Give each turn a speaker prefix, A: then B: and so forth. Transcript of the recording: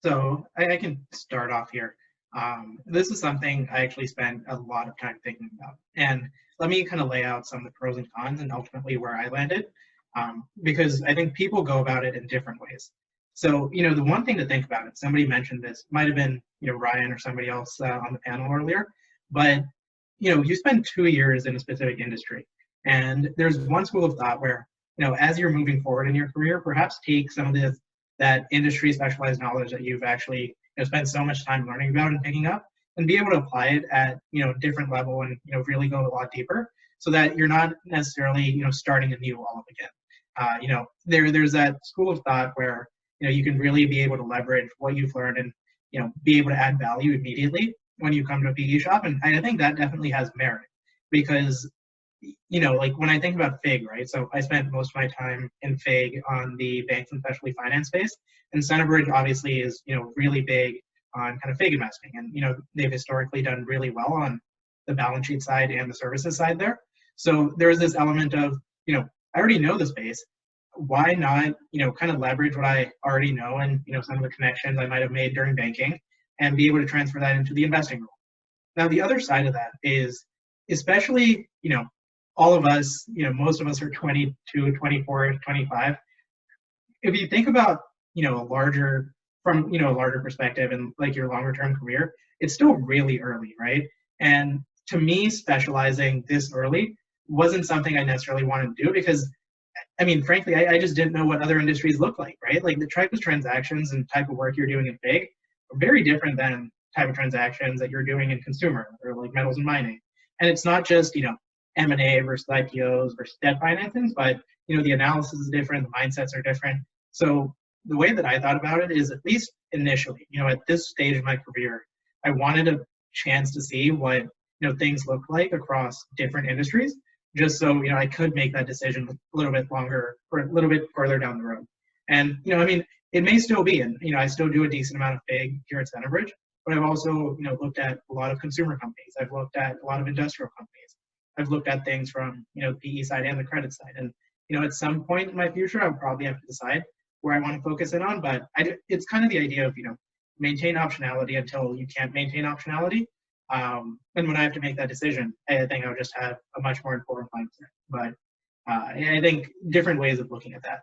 A: So I can start off here. This is something I actually spent a lot of time thinking about. And let me kind of lay out some of the pros and cons and ultimately where I landed, because I think people go about it in different ways. So, the one thing to think about, it, somebody mentioned this, might have been, Ryan or somebody else on the panel earlier, but, you spend 2 years in a specific industry. And there's one school of thought where, as you're moving forward in your career, perhaps take some of that industry specialized knowledge that you've actually spent so much time learning about and picking up and be able to apply it at different level and really go a lot deeper so that you're not necessarily starting anew all up again. There's that school of thought where you can really be able to leverage what you've learned and be able to add value immediately when you come to a PE shop, and I think that definitely has merit because like when I think about FIG, right? So I spent most of my time in FIG on the banks and specialty finance space, and Centerbridge obviously is, really big on kind of FIG investing, and they've historically done really well on the balance sheet side and the services side there. So there's this element of, I already know the space. Why not, kind of leverage what I already know and some of the connections I might have made during banking, and be able to transfer that into the investing role. Now the other side of that is, especially all of us, most of us are 22, 24, 25. If you think about, a larger perspective and like your longer term career, it's still really early, right? And to me, specializing this early wasn't something I necessarily wanted to do because, I mean, frankly, I just didn't know what other industries look like, right? Like the type of transactions and type of work you're doing in FIG are very different than type of transactions that you're doing in consumer or like metals and mining. And it's not just, M&A versus IPOs versus debt financings, but the analysis is different, the mindsets are different. So the way that I thought about it is, at least initially, at this stage of my career, I wanted a chance to see what things look like across different industries, just so I could make that decision a little bit longer or a little bit further down the road. And I mean, it may still be, and I still do a decent amount of FIG here at Centerbridge, but I've also looked at a lot of consumer companies. I've looked at a lot of industrial companies. I've looked at things from the PE side and the credit side, and at some point in my future, I'll probably have to decide where I want to focus in on. But it's kind of the idea of maintain optionality until you can't maintain optionality. And when I have to make that decision, I think I'll just have a much more informed mindset. But I think different ways of looking at that.